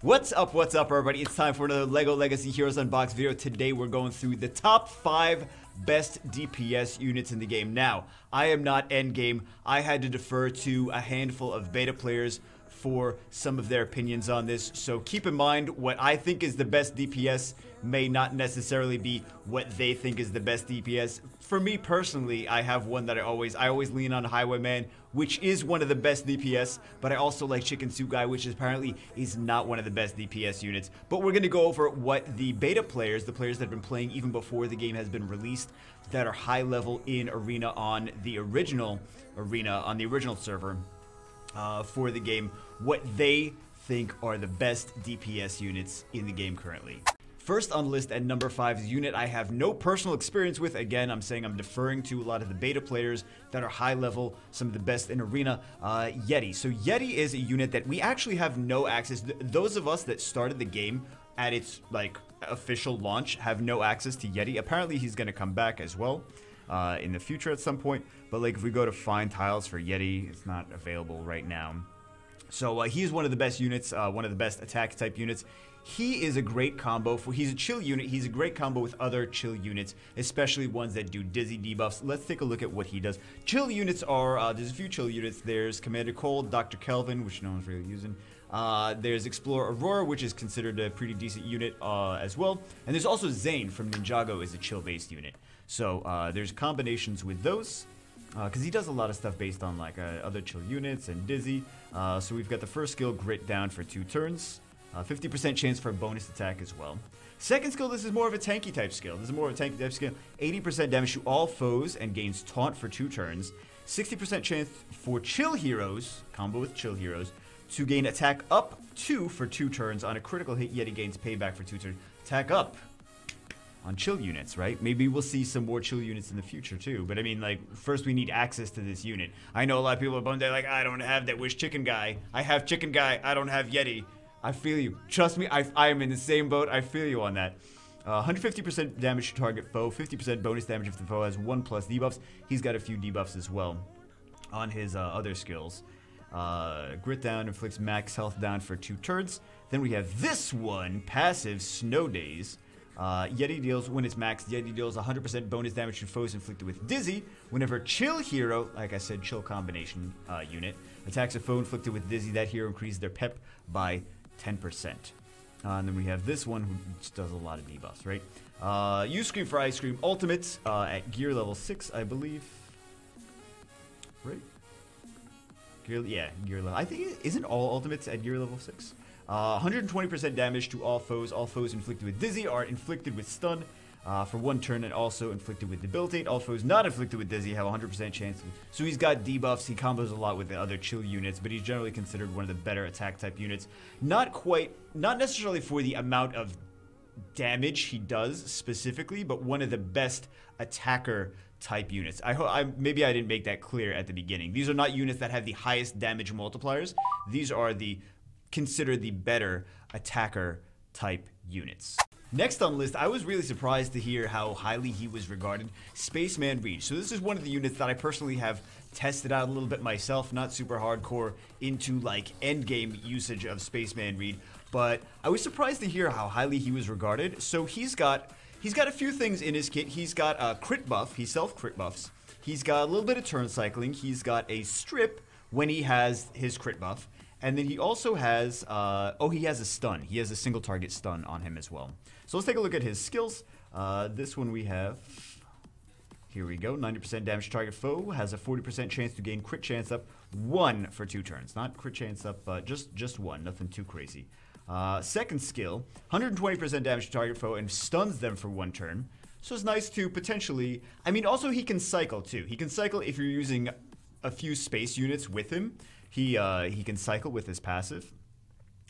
What's up, everybody? It's time for another LEGO Legacy Heroes Unboxed video. Today we're going through the top 5 best DPS units in the game. Now, I am not endgame. I had to defer to a handful of beta players for some of their opinions on this, so keep in mind what I think is the best DPS may not necessarily be what they think is the best DPS. For me personally, I have one that I always lean on, Highwayman, which is one of the best DPS, but I also like Chicken Soup Guy, which apparently is not one of the best DPS units. But we're going to go over what the beta players, the players that have been playing even before the game has been released, that are high level in Arena on the original server for the game, what they think are the best DPS units in the game currently. First on the list at number 5 is a unit I have no personal experience with. Again, I'm saying I'm deferring to a lot of the beta players that are high level, some of the best in Arena. Yeti. So Yeti is a unit that we actually have no access. Those of us that started the game at its official launch have no access to Yeti. Apparently he's going to come back as well in the future at some point. But if we go to find tiles for Yeti, it's not available right now. So he's one of the best units, one of the best attack type units. He is a great combo he's a chill unit. He's a great combo with other chill units, especially ones that do dizzy debuffs. Let's take a look at what he does. Chill units are, there's a few chill units. There's Commander Cold, Dr. Kelvin, which no one's really using. There's Explorer Aurora, which is considered a pretty decent unit as well. And there's also Zayn from Ninjago is a chill based unit. So there's combinations with those. Because he does a lot of stuff based on other chill units and dizzy. So we've got the first skill, Grit Down for 2 turns. 50% chance for a bonus attack as well. Second skill, this is more of a tanky type skill. 80% damage to all foes and gains taunt for 2 turns. 60% chance for chill heroes, combo with chill heroes, to gain attack up 2 for 2 turns. On a critical hit, Yeti gains payback for 2 turns. Attack up on chill units, right? Maybe we'll see some more chill units in the future too. But I mean, first we need access to this unit. I know a lot of people are bummed. They're like, I don't have that. Where's Chicken Guy? I have Chicken Guy. I don't have Yeti. I feel you. Trust me, I am in the same boat. I feel you on that. 150% damage to target foe. 50% bonus damage if the foe has 1+ debuffs. He's got a few debuffs as well on his other skills. Grit Down inflicts max health down for 2 turns. Then we have this one, passive Snow Days. Yeti deals, when it's maxed, Yeti deals 100% bonus damage to foes inflicted with Dizzy. Whenever Chill Hero, like I said, chill combination unit, attacks a foe inflicted with Dizzy, that hero increases their pep by 10%. And then we have this one who just does a lot of debuffs, right? You Scream for Ice Cream Ultimates at gear level 6, I believe. Right? Gear level. I think isn't all ultimates at gear level 6. 120% damage to all foes. All foes inflicted with Dizzy are inflicted with stun for 1 turn and also inflicted with debilitate. All foes not inflicted with Dizzy have a 100% chance. So he's got debuffs. He combos a lot with the other chill units, but he's generally considered one of the better attack type units. Not necessarily for the amount of damage he does specifically, but one of the best attacker type units. Maybe I didn't make that clear at the beginning. These are not units that have the highest damage multipliers. These are considered the better attacker type units. Next on the list, I was really surprised to hear how highly he was regarded. Spaceman Beach. So this is one of the units that I personally have tested out a little bit myself, not super hardcore into endgame usage of Spaceman Reed, but I was surprised to hear how highly he was regarded. So he's got a few things in his kit. He's got a crit buff. He self-crit buffs. He's got a little bit of turn cycling. He's got a strip when he has his crit buff. And then he also has, he has a stun. He has a single target stun on him as well. So let's take a look at his skills. This one we have, here we go, 90% damage to target foe, has a 40% chance to gain crit chance up 1 for 2 turns. Not crit chance up, but just 1, nothing too crazy. Second skill, 120% damage to target foe and stuns them for 1 turn. So it's nice to potentially, also he can cycle too. He can cycle if you're using a few space units with him. He can cycle with his passive.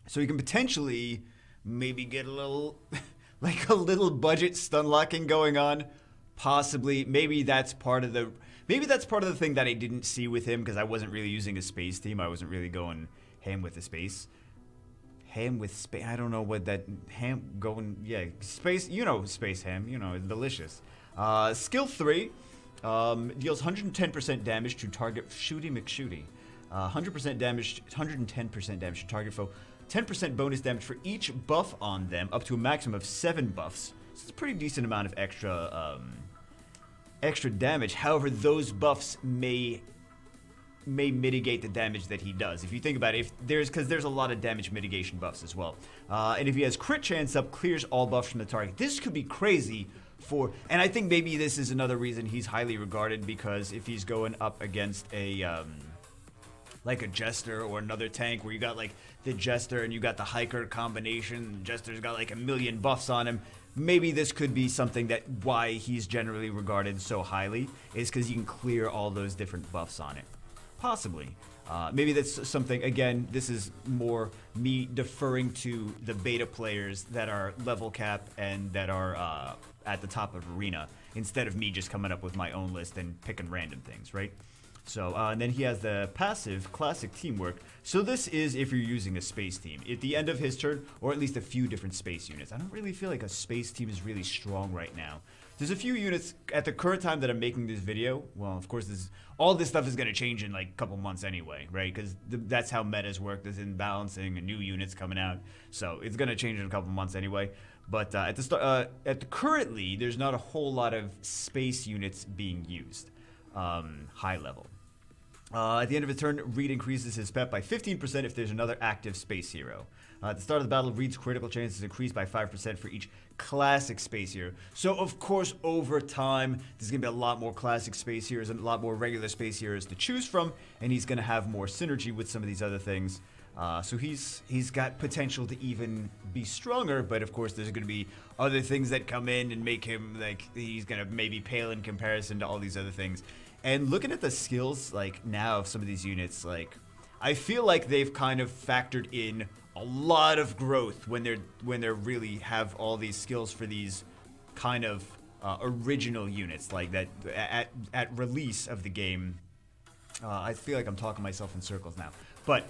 So he can potentially maybe get a little, a little budget stun locking going on. Possibly. Maybe that's part of the thing that I didn't see with him because I wasn't really using a space team. I wasn't really going ham with the space. Ham with space. I don't know what that ham going. Yeah, space. Space ham. It's delicious. Skill 3 deals 110% damage to target Shooty McShooty. 100% damage, 110% damage to target foe. 10% bonus damage for each buff on them, up to a maximum of 7 buffs. So it's a pretty decent amount of extra damage. However, those buffs may mitigate the damage that he does. If you think about it, because there's a lot of damage mitigation buffs as well. And if he has crit chance up, clears all buffs from the target. This could be crazy and I think maybe this is another reason he's highly regarded, because if he's going up against a like a Jester or another tank where you got like the Jester and you got the Hiker combination, Jester's got like a million buffs on him, maybe this could be something that why he's generally regarded so highly, is because you can clear all those different buffs on it. Possibly. Maybe that's something, again, this is more me deferring to the beta players that are level cap and that are at the top of Arena, instead of me just coming up with my own list and picking random things, right? So, and then he has the passive classic teamwork. So this is if you're using a space team. At the end of his turn, or at least a few different space units. I don't really feel like a space team is really strong right now. There's a few units at the current time that I'm making this video. Well, of course, all this stuff is going to change in like a couple months anyway, right? Because that's how metas work. There's imbalancing and new units coming out. So it's going to change in a couple months anyway. But currently, there's not a whole lot of space units being used, high level. At the end of a turn, Reed increases his pep by 15% if there's another active space hero. At the start of the battle, Reed's critical chance is increased by 5% for each classic space hero. So, of course, over time, there's going to be a lot more classic space heroes and a lot more regular space heroes to choose from, and he's going to have more synergy with some of these other things. So he's got potential to even be stronger, but of course there's going to be other things that come in and make him, like, he's going to maybe pale in comparison to all these other things. And looking at the skills, like, now of some of these units, like, I feel like they've kind of factored in a lot of growth when they're really have all these skills for these kind of original units, like that at release of the game. I feel like I'm talking myself in circles now, but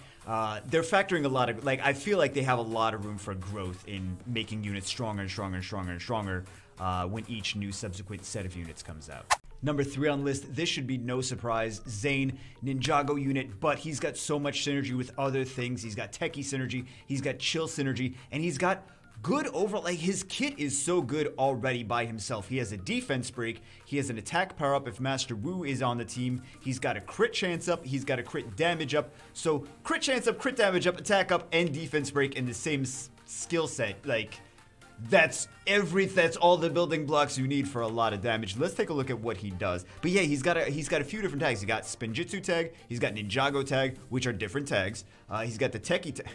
they're factoring a lot of, like, I feel like they have a lot of room for growth in making units stronger and stronger and stronger and stronger when each new subsequent set of units comes out. Number 3 on the list, this should be no surprise, Zayn Ninjago unit, but he's got so much synergy with other things. He's got techie synergy, he's got chill synergy, and he's got good overall, like, his kit is so good already by himself. He has a defense break, he has an attack power up if Master Wu is on the team, he's got a crit chance up, he's got a crit damage up. So crit chance up, crit damage up, attack up, and defense break in the same skill set. Like, that's all the building blocks you need for a lot of damage. Let's take a look at what he does. But yeah, he's got a few different tags. He got Spinjitzu tag, he's got Ninjago tag, which are different tags. He's got the Techie tag,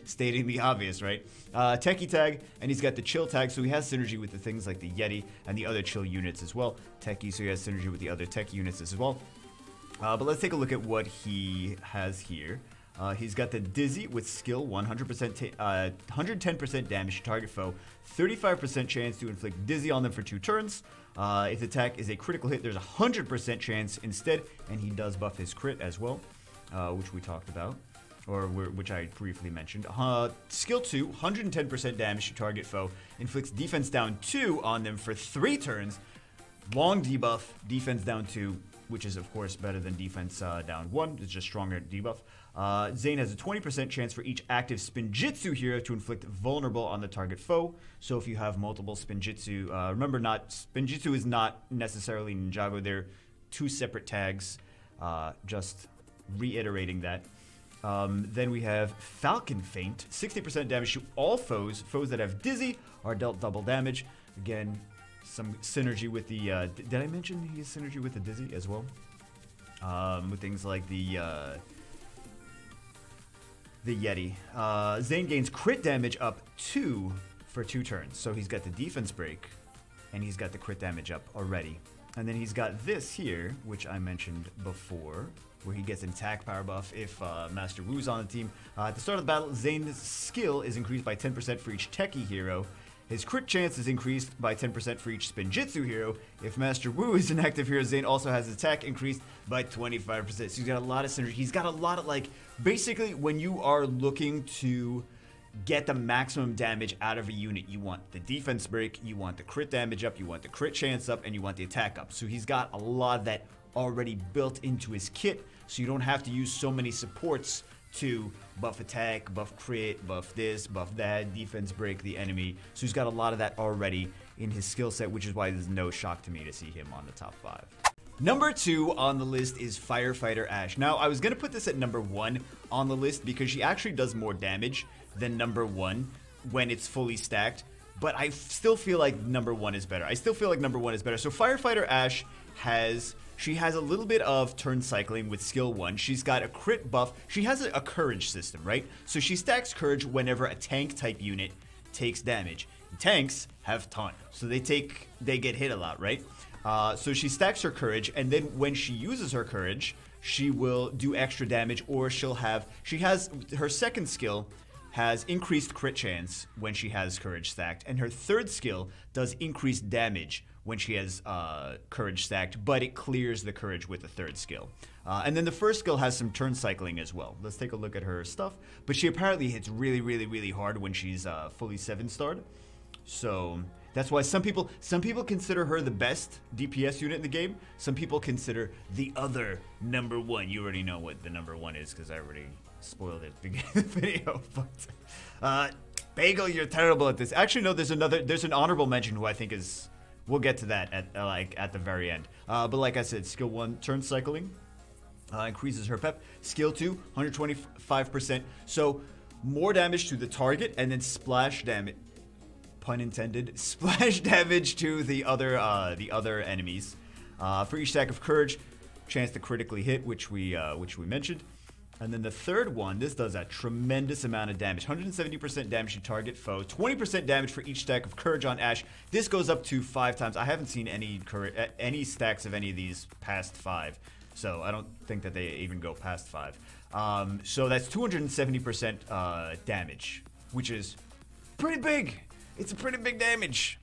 stating the obvious, right? Techie tag, and he's got the chill tag, so he has synergy with the things like the Yeti and the other chill units as well. Techie, so he has synergy with the other tech units as well. But let's take a look at what he has here. He's got the Dizzy with skill, 110% damage to target foe, 35% chance to inflict Dizzy on them for 2 turns. If the attack is a critical hit, there's a 100% chance instead, and he does buff his crit as well, which we talked about, or which I briefly mentioned. Skill 2, 110% damage to target foe, inflicts defense down 2 on them for 3 turns. Long debuff, defense down 2, which is of course better than defense down 1. It's just stronger debuff. Zayn has a 20% chance for each active Spinjitzu hero to inflict vulnerable on the target foe. So if you have multiple Spinjitzu, remember, Spinjitzu is not necessarily Ninjago. They're 2 separate tags. Just reiterating that. Then we have Falcon Feint, 60% damage to all foes. Foes that have Dizzy are dealt double damage. Again, some synergy with the, did I mention he has synergy with the Dizzy as well? With things like the Yeti. Zayn gains crit damage up 2 for 2 turns. So he's got the defense break, and he's got the crit damage up already. And then he's got this here, which I mentioned before, where he gets an attack power buff if Master Wu's on the team. At the start of the battle, Zayn's skill is increased by 10% for each techie hero. His crit chance is increased by 10% for each Spinjitzu hero. If Master Wu is an active hero, Zayn also has his attack increased by 25%. So he's got a lot of synergy. He's got a lot of, like, basically when you are looking to get the maximum damage out of a unit, you want the defense break, you want the crit damage up, you want the crit chance up, and you want the attack up. So he's got a lot of that already built into his kit, so you don't have to use so many supports to buff attack, buff crit, buff this, buff that, defense break the enemy. So he's got a lot of that already in his skill set, which is why there's no shock to me to see him on the top 5. Number 2 on the list is Firefighter Ash. Now, I was going to put this at number 1 on the list because she actually does more damage than number 1 when it's fully stacked, but I still feel like number 1 is better. So Firefighter Ash has a little bit of turn cycling with skill 1. She's got a crit buff. She has a courage system, right? So she stacks courage whenever a tank type unit takes damage. Tanks have taunt, so they get hit a lot, right? So she stacks her courage, and then when she uses her courage, she will do extra damage, or her second skill has increased crit chance when she has courage stacked, and her third skill does increased damage when she has courage stacked, but it clears the courage with the third skill. And then the first skill has some turn cycling as well. Let's take a look at her stuff. But she apparently hits really, really, really hard when she's fully 7-starred. So that's why some people consider her the best DPS unit in the game. Some people consider the other number 1. You already know what the number 1 is because I already spoiled it at the beginning of the video. But Bagel, you're terrible at this. Actually, no. There's an honorable mention who I think is. We'll get to that at the very end. But like I said, skill 1, turn cycling, increases her pep. Skill 2, 125%. So more damage to the target, and then splash damage. Pun intended. Splash damage to the other enemies. For each stack of courage, chance to critically hit, which we mentioned. And then the third one, this does a tremendous amount of damage. 170% damage to target foe, 20% damage for each stack of courage on Ash. This goes up to 5 times. I haven't seen any stacks of any of these past 5, so I don't think that they even go past 5. So that's 270% damage, which is pretty big. It's a pretty big damage.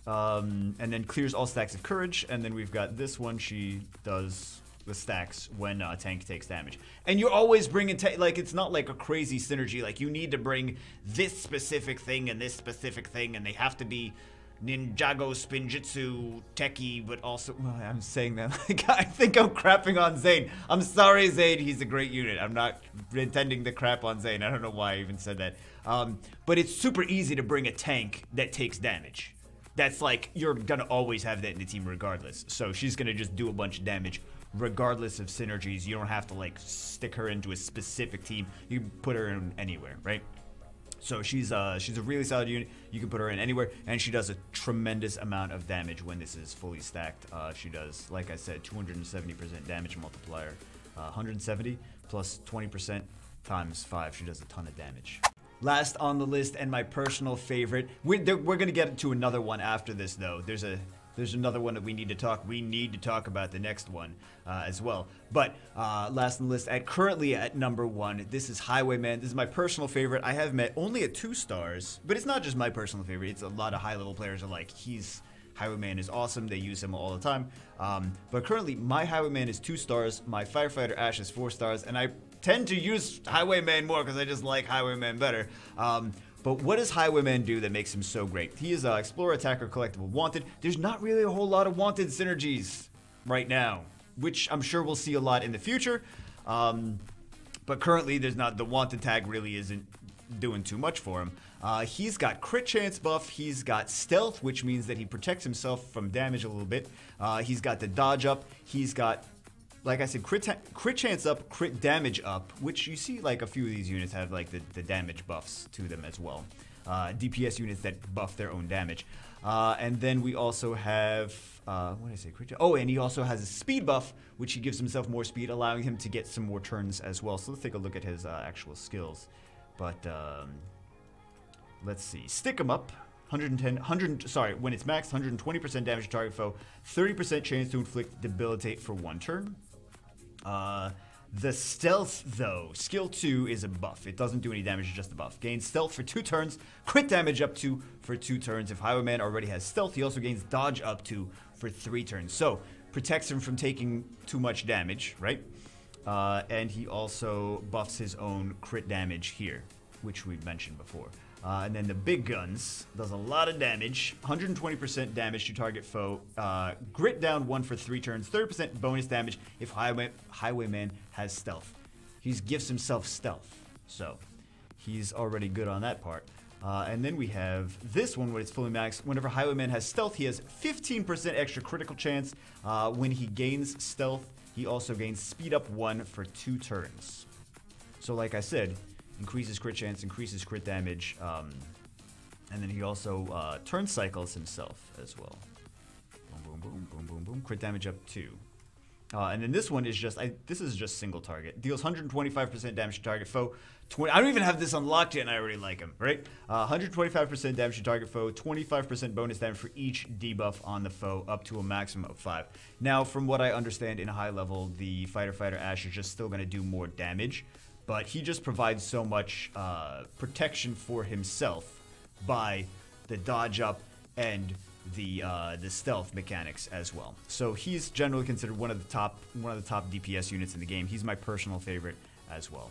And then clears all stacks of courage. And then we've got this one. She does the stacks when tank takes damage. And you're always bringing, like, it's not like a crazy synergy. Like, you need to bring this specific thing and this specific thing, and they have to be Ninjago, Spinjitzu, Techie, but also, well, I'm saying that like I think I'm crapping on Zayn. I'm sorry, Zayn. He's a great unit. I'm not intending to crap on Zayn. I don't know why I even said that. But it's super easy to bring a tank that takes damage. That's like, you're gonna always have that in the team regardless. So she's gonna just do a bunch of damage regardless of synergies. You don't have to like stick her into a specific team. You can put her in anywhere, right? So she's a really solid unit. You can put her in anywhere, and she does a tremendous amount of damage when this is fully stacked. She does, like I said, 270% damage multiplier. 170 plus 20% times 5. She does a ton of damage. Last on the list, and my personal favorite. We're going to get to another one after this, though. There's another one that we need to talk. We need to talk about the next one as well. But last on the list, currently at number 1, this is Highwayman. This is my personal favorite. I have met only at 2 stars, but it's not just my personal favorite. It's a lot of high-level players are like, Highwayman is awesome. They use him all the time. But currently, my Highwayman is 2 stars. My Firefighter Ash is 4 stars, and I tend to use Highwayman more because I just like Highwayman better. But what does Highwayman do that makes him so great? He is Explorer, Attacker, Collectible, Wanted. There's not really a whole lot of Wanted synergies right now, which I'm sure we'll see a lot in the future. But currently, there's not. The Wanted tag really isn't doing too much for him. He's got crit chance buff. He's got stealth, which means that he protects himself from damage a little bit. He's got the dodge up. He's got, like I said, crit chance up, crit damage up, which you see like a few of these units have like the damage buffs to them as well. DPS units that buff their own damage. And then we also have, what did I say? Oh, and he also has a speed buff, which he gives himself more speed, allowing him to get some more turns as well. So let's take a look at his actual skills. But let's see. Stick him up. When it's maxed, 120% damage to target foe, 30% chance to inflict debilitate for 1 turn. The stealth, though, skill 2 is a buff. It doesn't do any damage, it's just a buff. Gains stealth for 2 turns, crit damage up to for 2 turns. If Highwayman already has stealth, he also gains dodge up to for 3 turns. So, protects him from taking too much damage, right? And he also buffs his own crit damage here, which we've mentioned before. And then the big guns does a lot of damage, 120% damage to target foe, grit down 1 for 3 turns, 30% bonus damage if Highwayman has stealth. he gifts himself stealth. So he's already good on that part. And then we have this one when it's fully maxed. Whenever Highwayman has stealth, he has 15% extra critical chance. When he gains stealth, he also gains speed up 1 for 2 turns. So like I said, increases crit chance, increases crit damage, and then he also turn cycles himself as well. Boom, boom, boom, boom, boom, boom. Crit damage up 2. And then this one is just, this is just single target. Deals 125% damage to target foe. I don't even have this unlocked yet and I already like him, right? 125% damage to target foe, 25% bonus damage for each debuff on the foe, up to a maximum of 5. Now, from what I understand in high level, the Firefighter Ash is just still going to do more damage, but he just provides so much protection for himself by the dodge up and the stealth mechanics as well. So he's generally considered one of the top DPS units in the game. He's my personal favorite as well.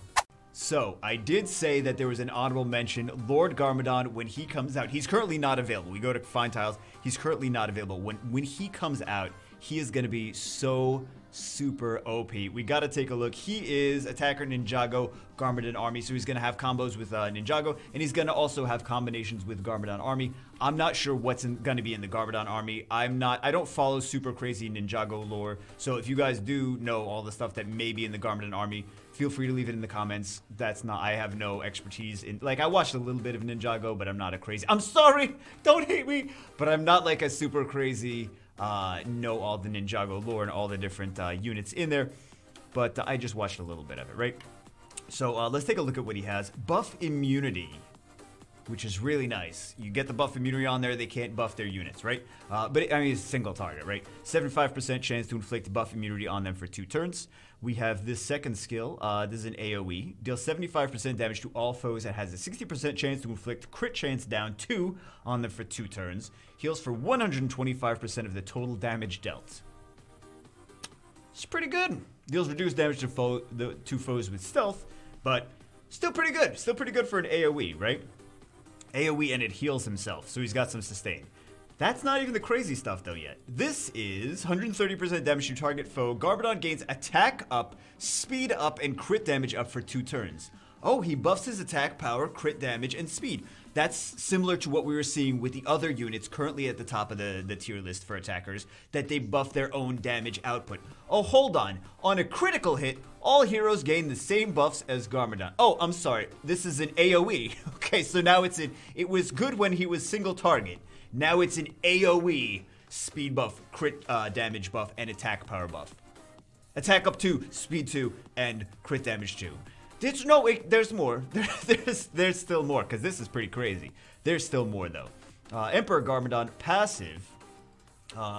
So I did say that there was an honorable mention, Lord Garmadon, when he comes out. He's currently not available. We go to find tiles. He's currently not available. When he comes out, he is going to be so super OP. We got to take a look. He is attacker Ninjago Garmadon army, so he's going to have combos with Ninjago, and he's going to also have combinations with Garmadon army. I'm not sure what's going to be in the Garmadon army. I don't follow super crazy Ninjago lore, so if you guys do know all the stuff that may be in the Garmadon army, feel free to leave it in the comments. I have no expertise in, like, I watched a little bit of Ninjago, but I'm not a crazy, I'm sorry, don't hate me, but I'm not like a super crazy know all the Ninjago lore and all the different units in there, but I just watched a little bit of it, right? So let's take a look at what he has. Buff immunity, which is really nice. You get the buff immunity on there, they can't buff their units, right? But I mean, it's a single target, right? 75% chance to inflict buff immunity on them for 2 turns. We have this second skill. This is an AoE. Deals 75% damage to all foes and has a 60% chance to inflict crit chance down 2 on them for 2 turns. Heals for 125% of the total damage dealt. It's pretty good. Deals reduced damage to foes with stealth, but still pretty good. Still pretty good for an AoE, right? AoE, and it heals himself, so he's got some sustain. That's not even the crazy stuff though yet. This is 130% damage to target foe. Garmadon gains attack up, speed up, and crit damage up for 2 turns. Oh, he buffs his attack power, crit damage, and speed. That's similar to what we were seeing with the other units currently at the top of the tier list for attackers, that they buff their own damage output. Oh, hold on. On a critical hit, all heroes gain the same buffs as Garmadon. Oh, I'm sorry. This is an AoE. Okay, so now it was good when he was single target. Now it's an AoE speed buff, crit damage buff, and attack power buff. Attack up 2, speed 2, and crit damage 2. There's more. There's still more, because this is pretty crazy. There's still more, though. Emperor Garmadon passive,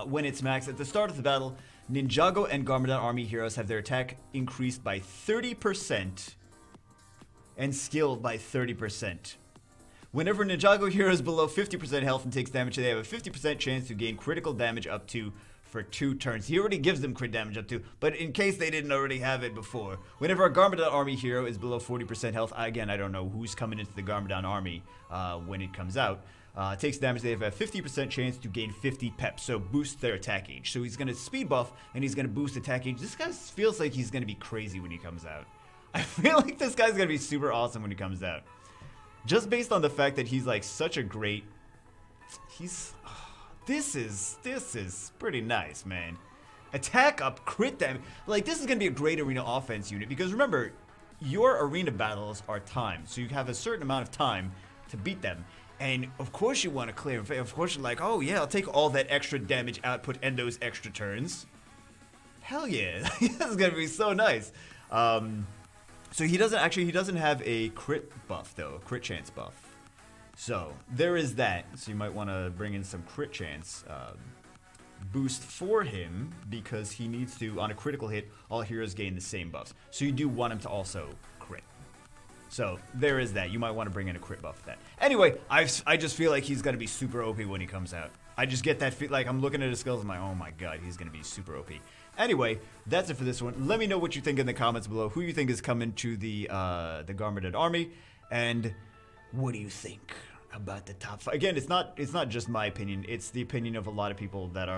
when it's maxed at the start of the battle, Ninjago and Garmadon army heroes have their attack increased by 30% and skill by 30%. Whenever Ninjago hero is below 50% health and takes damage, they have a 50% chance to gain critical damage up to for 2 turns. He already gives them crit damage up to, but in case they didn't already have it before. Whenever a Garmadon army hero is below 40% health, again, I don't know who's coming into the Garmadon army when it comes out, takes damage, they have a 50% chance to gain 50 pep, so boost their attack age. So he's going to speed buff, and he's going to boost attack age. This guy feels like he's going to be crazy when he comes out. I feel like this guy's going to be super awesome when he comes out. Just based on the fact that he's like such a great, this is pretty nice, man. Attack up, crit damage. Like, this is gonna be a great arena offense unit, because remember, your arena battles are timed, so you have a certain amount of time to beat them. And of course you want to clear. Of course you're like, oh yeah, I'll take all that extra damage output and those extra turns. Hell yeah, this is gonna be so nice. So he doesn't have a crit buff though, a crit chance buff. So there is that. So you might want to bring in some crit chance boost for him, because he needs to, on a critical hit, all heroes gain the same buffs. So you do want him to also crit. So there is that. You might want to bring in a crit buff for that. Anyway, I just feel like he's going to be super OP when he comes out. I just get that feel, like I'm looking at his skills, I'm like, oh my god, he's going to be super OP. Anyway, that's it for this one. Let me know what you think in the comments below. Who you think is coming to the Garmadon army, and what do you think? about the top 5. Again, it's not just my opinion. It's the opinion of a lot of people that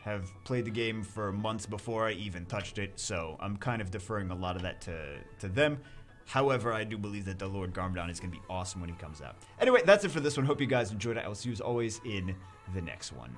have played the game for months before I even touched it. So I'm kind of deferring a lot of that to them. However, I do believe that the Lord Garmadon is going to be awesome when he comes out. Anyway, that's it for this one. Hope you guys enjoyed it. I will see you as always in the next one.